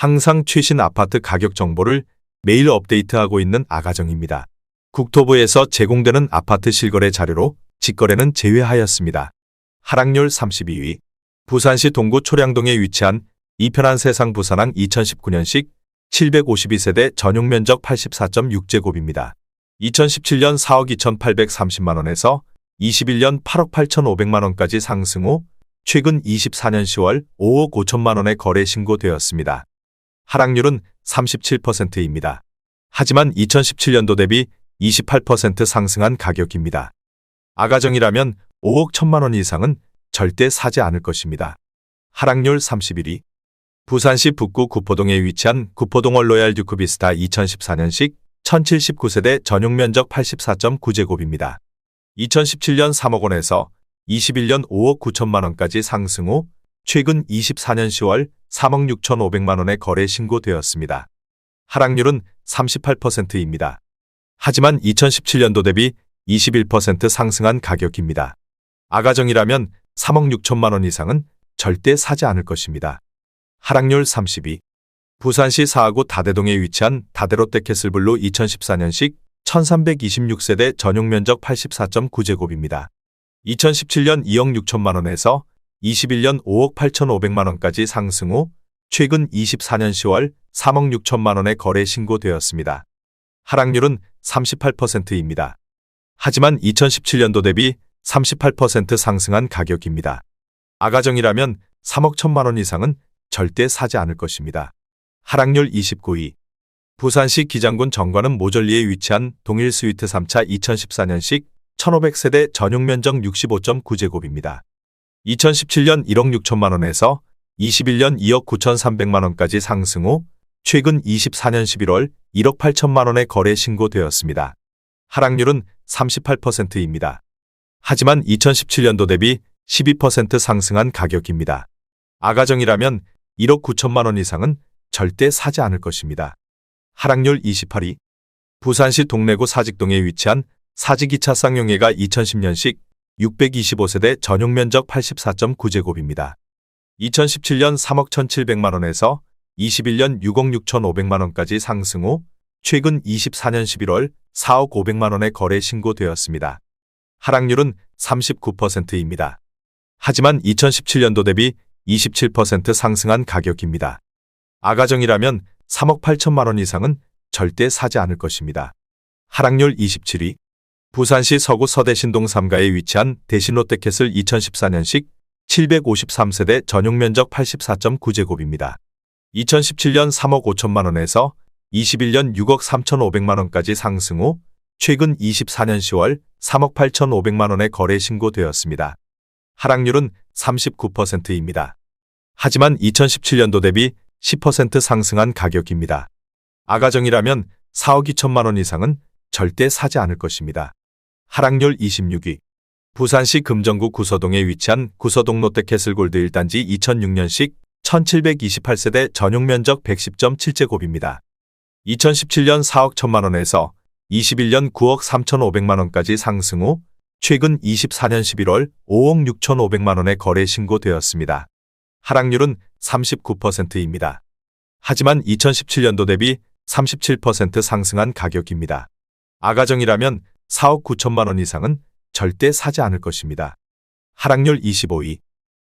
항상 최신 아파트 가격 정보를 매일 업데이트하고 있는 아가정입니다. 국토부에서 제공되는 아파트 실거래 자료로 직거래는 제외하였습니다. 하락률 32위. 부산시 동구 초량동에 위치한 이편한 세상 부산항 2019년식 752세대 전용 면적 84.6제곱입니다. 2017년 4억 2,830만원에서 21년 8억 8,500만원까지 상승 후 최근 24년 10월 5억 5천만원에 거래 신고되었습니다. 하락률은 37%입니다. 하지만 2017년도 대비 28% 상승한 가격입니다. 아가정이라면 5억 1천만원 이상은 절대 사지 않을 것입니다. 하락률 31위. 부산시 북구 구포동에 위치한 구포동월 로얄 듀크비스타 2014년식 1079세대 전용 면적 84.9제곱입니다. 2017년 3억 원에서 21년 5억 9천만원까지 상승 후 최근 24년 10월 3억 6천5백만원에 거래 신고되었습니다. 하락률은 38%입니다. 하지만 2017년도 대비 21% 상승한 가격입니다. 아가정이라면 3억 6천만원 이상은 절대 사지 않을 것입니다. 하락률 32. 부산시 사하구 다대동에 위치한 다대롯데캐슬블루 2014년식 1326세대 전용 면적 84.9제곱입니다. 2017년 2억 6천만원에서 21년 5억 8천5백만원까지 상승 후 최근 24년 10월 3억 6천만원에 거래 신고되었습니다. 하락률은 38%입니다. 하지만 2017년도 대비 38% 상승한 가격입니다. 아가정이라면 3억 1천만원 이상은 절대 사지 않을 것입니다. 하락률 29위. 부산시 기장군 정관읍 모절리에 위치한 동일 스위트 3차 2014년식 1500세대 전용 면적 65.9제곱입니다. 2017년 1억 6천만원에서 21년 2억 9천3백만원까지 상승 후 최근 24년 11월 1억 8천만원에 거래 신고되었습니다. 하락률은 38%입니다. 하지만 2017년도 대비 12% 상승한 가격입니다. 아가정이라면 1억 9천만원 이상은 절대 사지 않을 것입니다. 하락률 28위. 부산시 동래구 사직동에 위치한 사직이차 쌍용회가 2010년식 625세대 전용 면적 84.9제곱입니다. 2017년 3억 1,700만원에서 21년 6억 6천5백만원까지 상승 후 최근 24년 11월 4억 5백만원에 거래 신고되었습니다. 하락률은 39%입니다. 하지만 2017년도 대비 27% 상승한 가격입니다. 아가정이라면 3억 8천만원 이상은 절대 사지 않을 것입니다. 하락률 27위. 부산시 서구 서대신동 3가에 위치한 대신롯데캐슬 2014년식 753세대 전용 면적 84.9제곱입니다. 2017년 3억 5천만원에서 21년 6억 3천5백만원까지 상승 후 최근 24년 10월 3억 8천5백만원에 거래 신고되었습니다. 하락률은 39%입니다. 하지만 2017년도 대비 10% 상승한 가격입니다. 아가정이라면 4억 2천만원 이상은 절대 사지 않을 것입니다. 하락률 26위. 부산시 금정구 구서동에 위치한 구서동 롯데캐슬 골드 1단지 2006년식 1728세대 전용 면적 110.7제곱입니다. 2017년 4억 1천만원에서 21년 9억 3천5백만원까지 상승 후 최근 24년 11월 5억 6천5백만원에 거래 신고되었습니다. 하락률은 39%입니다. 하지만 2017년도 대비 37% 상승한 가격입니다. 아가정이라면 4억 9천만원 이상은 절대 사지 않을 것입니다. 하락률 25위.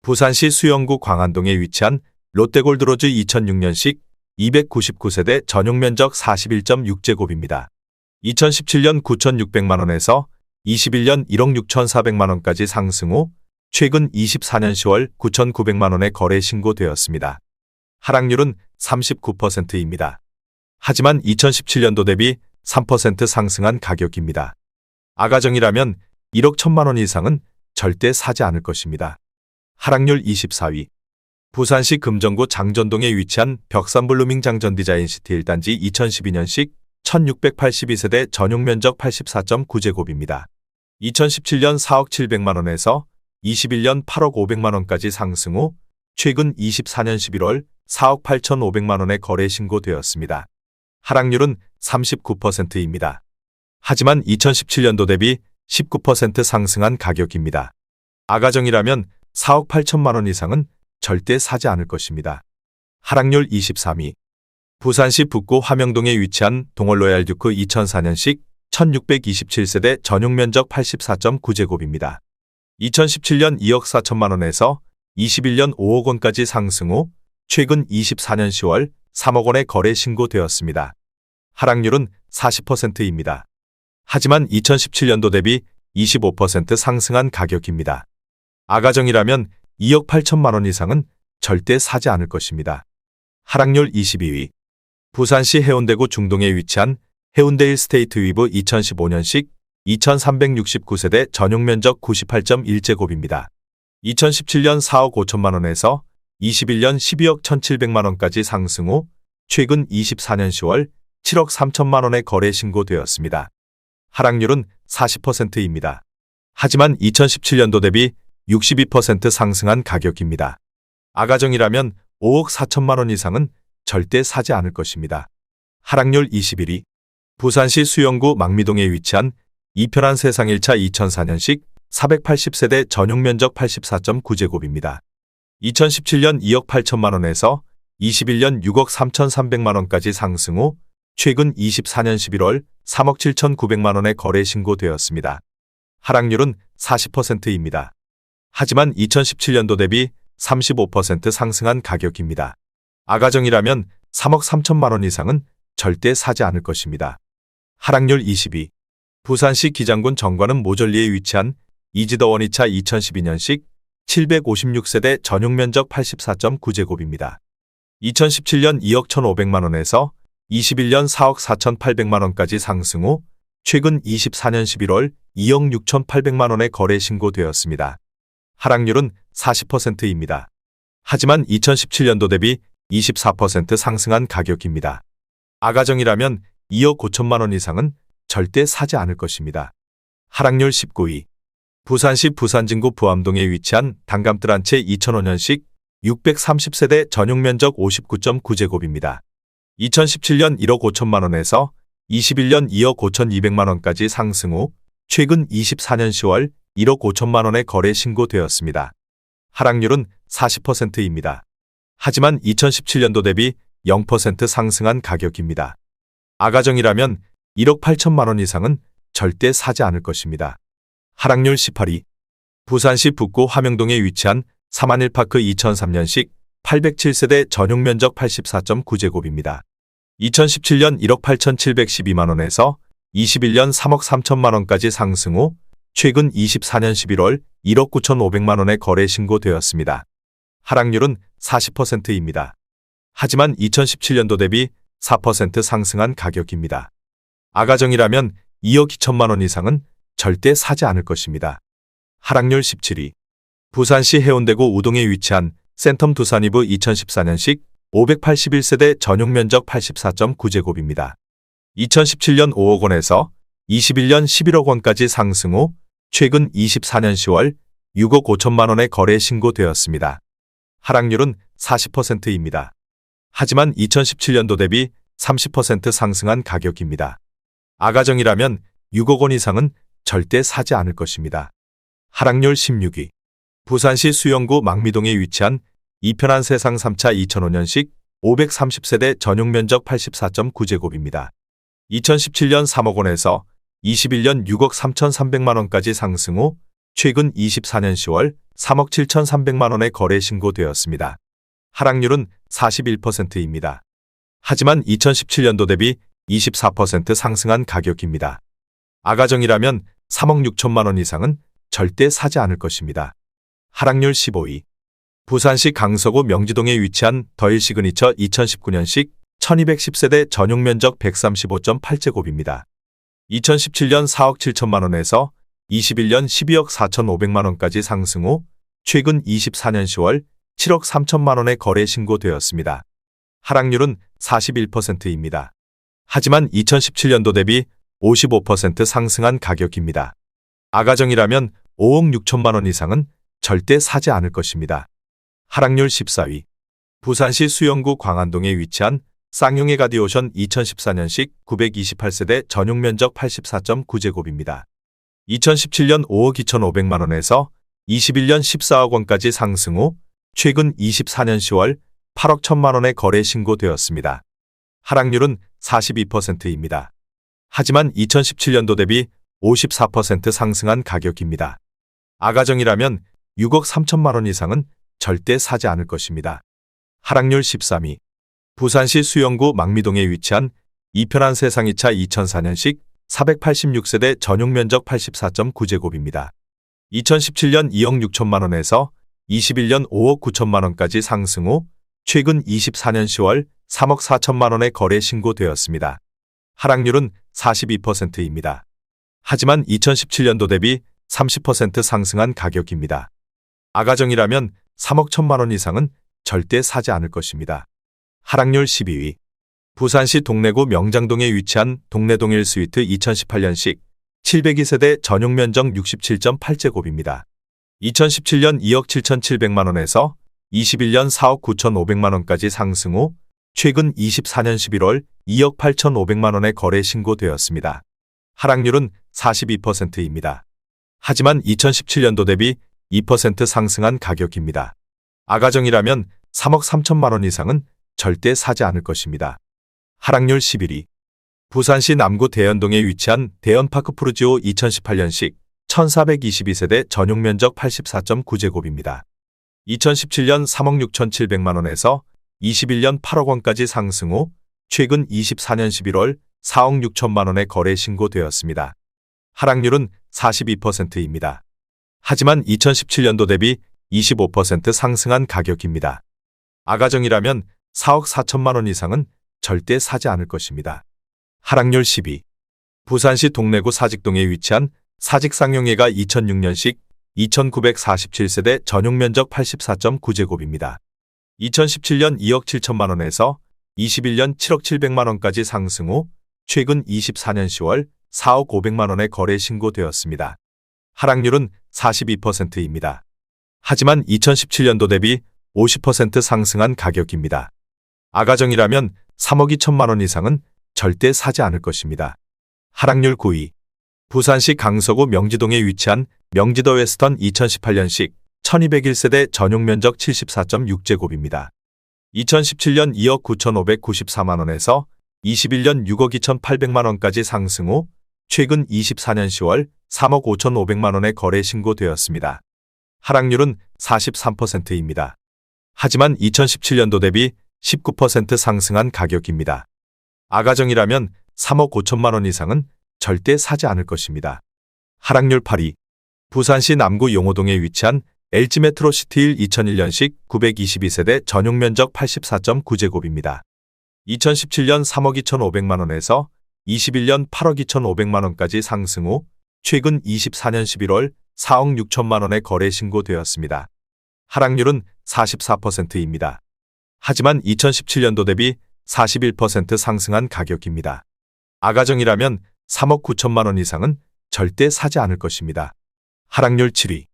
부산시 수영구 광안동에 위치한 롯데골드로즈 2006년식 299세대 전용 면적 41.6제곱입니다. 2017년 9,600만원에서 21년 1억 6천4백만원까지 상승 후 최근 24년 10월 9,900만원에 거래 신고되었습니다. 하락률은 39%입니다. 하지만 2017년도 대비 3% 상승한 가격입니다. 아가정이라면 1억 1천만원 이상은 절대 사지 않을 것입니다. 하락률 24위. 부산시 금정구 장전동에 위치한 벽산블루밍 장전디자인시티 1단지 2012년식 1682세대 전용 면적 84.9제곱입니다. 2017년 4억 7백만원에서 21년 8억 5백만원까지 상승 후 최근 24년 11월 4억 8천5백만원에 거래 신고되었습니다. 하락률은 39%입니다. 하지만 2017년도 대비 19% 상승한 가격입니다. 아가정이라면 4억 8천만원 이상은 절대 사지 않을 것입니다. 하락률 23위. 부산시 북구 화명동에 위치한 동월로얄듀크 2004년식 1627세대 전용 면적 84.9제곱입니다. 2017년 2억 4천만 원에서 21년 5억 원까지 상승 후 최근 24년 10월 3억 원에 거래 신고되었습니다. 하락률은 40%입니다. 하지만 2017년도 대비 25% 상승한 가격입니다. 아가정이라면 2억 8천만 원 이상은 절대 사지 않을 것입니다. 하락률 22위. 부산시 해운대구 중동에 위치한 해운대 일스테이트 위브 2015년식 2369세대 전용 면적 98.1제곱입니다. 2017년 4억 5천만 원에서 21년 12억 1,700만 원까지 상승 후 최근 24년 10월 7억 3천만 원에 거래 신고되었습니다. 하락률은 40%입니다. 하지만 2017년도 대비 62% 상승한 가격입니다. 아가정이라면 5억 4천만 원 이상은 절대 사지 않을 것입니다. 하락률 21위. 부산시 수영구 망미동에 위치한 이편한 세상 1차 2004년식 480세대 전용 면적 84.9제곱입니다. 2017년 2억 8천만 원에서 21년 6억 3,300만 원까지 상승 후 최근 24년 11월 3억 7,900만 원에 거래 신고되었습니다. 하락률은 40%입니다. 하지만 2017년도 대비 35% 상승한 가격입니다. 아가정이라면 3억 3천만 원 이상은 절대 사지 않을 것입니다. 하락률 22. 부산시 기장군 정관음 모절리에 위치한 이지더 원이차 2012년식 756세대 전용 면적 84.9제곱입니다. 2017년 2억 1,500만 원에서 21년 4억 4,800만 원까지 상승 후 최근 24년 11월 2억 6,800만 원에 거래 신고되었습니다. 하락률은 40%입니다. 하지만 2017년도 대비 24% 상승한 가격입니다. 아가정이라면 2억 5천만 원 이상은 절대 사지 않을 것입니다. 하락률 19위. 부산시 부산진구 부암동에 위치한 단감뜰 한 채 2005년식 630세대 전용 면적 59.9제곱입니다. 2017년 1억 5천만 원에서 21년 2억 5,200만 원까지 상승 후 최근 24년 10월 1억 5천만 원에 거래 신고되었습니다. 하락률은 40%입니다. 하지만 2017년도 대비 0% 상승한 가격입니다. 아가정이라면 1억 8천만 원 이상은 절대 사지 않을 것입니다. 하락률 18위. 부산시 북구 화명동에 위치한 사만일파크 2003년식 807세대 전용 면적 84.9제곱입니다. 2017년 1억 8,712만 원에서 21년 3억 3천만 원까지 상승 후 최근 24년 11월 1억 9,500만 원에 거래 신고되었습니다. 하락률은 40%입니다. 하지만 2017년도 대비 4% 상승한 가격입니다. 아가정이라면 2억 2천만 원 이상은 절대 사지 않을 것입니다. 하락률 17위. 부산시 해운대구 우동에 위치한 센텀 두산이브 2014년식 581세대 전용 면적 84.9제곱입니다. 2017년 5억 원에서 21년 11억 원까지 상승 후 최근 24년 10월 6억 5천만 원에 거래 신고되었습니다. 하락률은 40%입니다. 하지만 2017년도 대비 30% 상승한 가격입니다. 아가정이라면 6억 원 이상은 절대 사지 않을 것입니다. 하락률 16위. 부산시 수영구 망미동에 위치한 이편한 세상 3차 2005년식 530세대 전용 면적 84.9제곱입니다. 2017년 3억 원에서 21년 6억 3,300만 원까지 상승 후 최근 24년 10월 3억 7,300만 원에 거래 신고되었습니다. 하락률은 41%입니다. 하지만 2017년도 대비 24% 상승한 가격입니다. 아가정이라면 3억 6천만 원 이상은 절대 사지 않을 것입니다. 하락률 15위. 부산시 강서구 명지동에 위치한 더힐 시그니처 2019년식 1210세대 전용 면적 135.8제곱입니다. 2017년 4억 7천만 원에서 21년 12억 4,500만 원까지 상승 후 최근 24년 10월 7억 3천만 원에 거래 신고되었습니다. 하락률은 41%입니다. 하지만 2017년도 대비 55% 상승한 가격입니다. 아가정이라면 5억 6천만 원 이상은 절대 사지 않을 것입니다. 하락률 14위. 부산시 수영구 광안동에 위치한 쌍용의 가디오션 2014년식 928세대 전용 면적 84.9제곱입니다. 2017년 5억 2,500만 원에서 21년 14억 원까지 상승 후 최근 24년 10월 8억 1천만 원의 거래 신고되었습니다. 하락률은 42%입니다. 하지만 2017년도 대비 54% 상승한 가격입니다. 아가정이라면 6억 3천만 원 이상은 절대 사지 않을 것입니다. 하락률 13위. 부산시 수영구 망미동에 위치한 이편한 세상이차 2004년식 486세대 전용 면적 84.9제곱입니다. 2017년 2억 6천만 원에서 21년 5억 9천만 원까지 상승 후 최근 24년 10월 3억 4천만 원의 거래 신고되었습니다. 하락률은 42%입니다. 하지만 2017년도 대비 30% 상승한 가격입니다. 아가정이라면 3억 1천만 원 이상은 절대 사지 않을 것입니다. 하락률 12위. 부산시 동래구 명장동에 위치한 동래동 1스위트 2018년식 702세대 전용 면적 67.8제곱입니다. 2017년 2억 7,700만 원에서 21년 4억 9,500만 원까지 상승 후 최근 24년 11월 2억 8,500만 원의 거래 신고되었습니다. 하락률은 42%입니다. 하지만 2017년도 대비 2% 상승한 가격입니다. 아가정이라면 3억 3천만 원 이상은 절대 사지 않을 것입니다. 하락률 11위. 부산시 남구 대연동에 위치한 대연파크 푸르지오 2018년식 1422세대 전용 면적 84.9제곱입니다. 2017년 3억 6,700만 원에서 21년 8억 원까지 상승 후 최근 24년 11월 4억 6천만 원의 거래 신고되었습니다. 하락률은 42%입니다. 하지만 2017년도 대비 25% 상승한 가격입니다. 아가정이라면 4억 4천만 원 이상은 절대 사지 않을 것입니다. 하락률 10위. 부산시 동래구 사직동에 위치한 사직상용예가 2006년식 2947세대 전용 면적 84.9제곱입니다. 2017년 2억 7천만 원에서 21년 7억 7백만 원까지 상승 후 최근 24년 10월 4억 5백만 원의 거래 신고되었습니다. 하락률은 42%입니다. 하지만 2017년도 대비 50% 상승한 가격입니다. 아가정이라면 3억 2천만 원 이상은 절대 사지 않을 것입니다. 하락률 9위. 부산시 강서구 명지동에 위치한 명지더 웨스턴 2018년식 1201세대 전용 면적 74.6제곱입니다. 2017년 2억 9,594만 원에서 21년 6억 2,800만 원까지 상승 후 최근 24년 10월 3억 5,500만 원의 거래 신고되었습니다. 하락률은 43%입니다. 하지만 2017년도 대비 19% 상승한 가격입니다. 아가정이라면 3억 5천만 원 이상은 절대 사지 않을 것입니다. 하락률 8위. 부산시 남구 용호동에 위치한 LG메트로시티일 2001년식 922세대 전용 면적 84.9제곱입니다. 2017년 3억 2,500만 원에서 21년 8억 2,500만 원까지 상승 후 최근 24년 11월 4억 6천만 원의 거래 신고되었습니다. 하락률은 44%입니다. 하지만 2017년도 대비 41% 상승한 가격입니다. 아가정이라면 3억 9천만 원 이상은 절대 사지 않을 것입니다. 하락률 7위.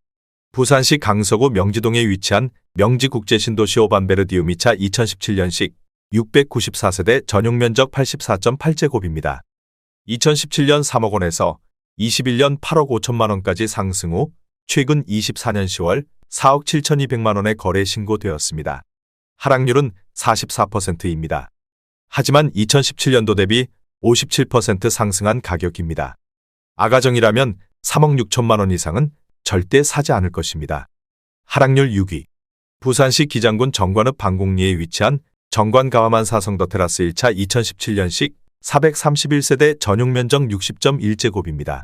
부산시 강서구 명지동에 위치한 명지국제신도시 오반베르디우미차 2017년식 694세대 전용 면적 84.8제곱입니다. 2017년 3억 원에서 21년 8억 5천만 원까지 상승 후 최근 24년 10월 4억 7,200만 원의 거래 신고되었습니다. 하락률은 44%입니다. 하지만 2017년도 대비 57% 상승한 가격입니다. 아가정이라면 3억 6천만 원 이상은 절대 사지 않을 것입니다. 하락률 6위. 부산시 기장군 정관읍 방곡리에 위치한 정관 가와만 사성더 테라스 1차 2017년식 431세대 전용 면적 60.1제곱입니다.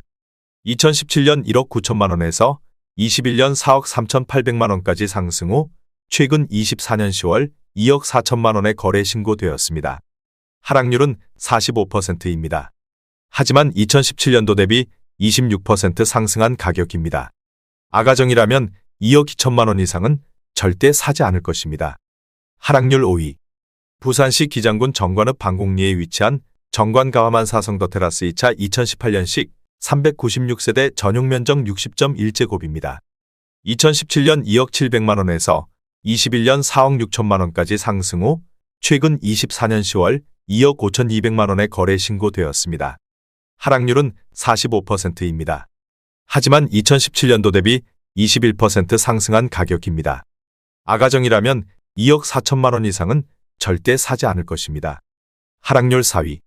2017년 1억 9천만 원에서 21년 4억 3,800만 원까지 상승 후 최근 24년 10월 2억 4천만 원의 거래 신고되었습니다. 하락률은 45%입니다. 하지만 2017년도 대비 26% 상승한 가격입니다. 아가정이라면 2억 2천만 원 이상은 절대 사지 않을 것입니다. 하락률 5위. 부산시 기장군 정관읍 방곡리에 위치한 정관 가와만 사성더 테라스 2차 2018년식 396세대 전용 면적 60.1제곱입니다. 2017년 2억 7백만 원에서 21년 4억 6천만 원까지 상승 후 최근 24년 10월 2억 5,200만 원의 거래 신고되었습니다. 하락률은 45%입니다. 하지만 2017년도 대비 21% 상승한 가격입니다. 아가정이라면 2억 4천만 원 이상은 절대 사지 않을 것입니다. 하락률 4위.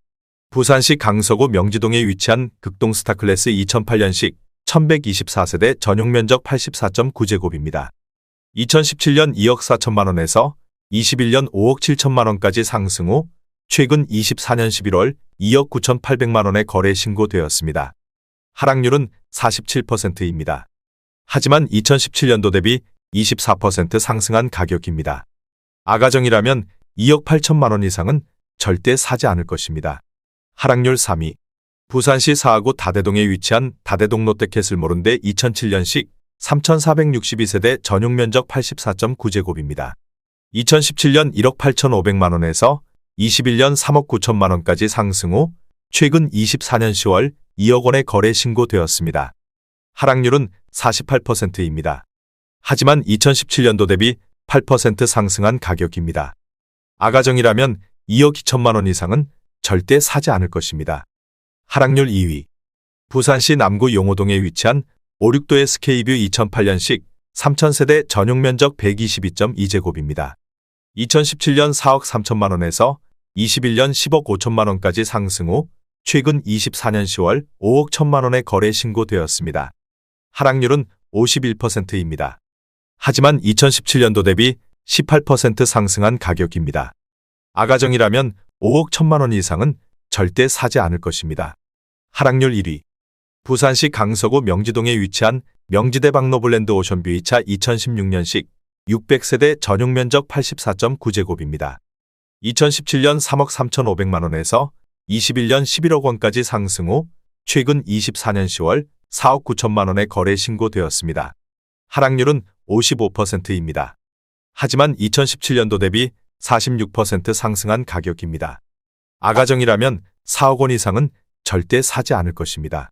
부산시 강서구 명지동에 위치한 극동 스타클래스 2008년식 1124세대 전용 면적 84.9제곱입니다. 2017년 2억 4천만 원에서 21년 5억 7천만 원까지 상승 후 최근 24년 11월 2억 9,800만 원에 거래 신고되었습니다. 하락률은 47%입니다. 하지만 2017년도 대비 24% 상승한 가격입니다. 아가정이라면 2억 8천만 원 이상은 절대 사지 않을 것입니다. 하락률 3위. 부산시 사하구 다대동에 위치한 다대동 롯데캐슬몰인데 2007년식 3,462세대 전용 면적 84.9제곱입니다. 2017년 1억 8,500만 원에서 21년 3억 9천만 원까지 상승 후 최근 24년 10월 2억 원에 거래 신고되었습니다. 하락률은 48%입니다. 하지만 2017년도 대비 8% 상승한 가격입니다. 아가정이라면 2억 2천만 원 이상은 절대 사지 않을 것입니다. 하락률 2위. 부산시 남구 용호동에 위치한 5,6도 SK뷰 2008년식 3,000세대 전용 면적 122.2제곱입니다. 2017년 4억 3천만 원에서 21년 10억 5천만 원까지 상승 후 최근 24년 10월 5억 1천만 원에 거래 신고되었습니다. 하락률은 51%입니다. 하지만 2017년도 대비 18% 상승한 가격입니다. 아가정이라면 5억 1천만 원 이상은 절대 사지 않을 것입니다. 하락률 1위. 부산시 강서구 명지동에 위치한 명지대 박노블랜드 오션뷰 2차 2016년식 600세대 전용 면적 84.9제곱입니다. 2017년 3억 3,500만 원에서 21년 11억 원까지 상승 후 최근 24년 10월 4억 9천만 원에 거래 신고되었습니다. 하락률은 55%입니다. 하지만 2017년도 대비 46% 상승한 가격입니다. 아가정이라면 4억 원 이상은 절대 사지 않을 것입니다.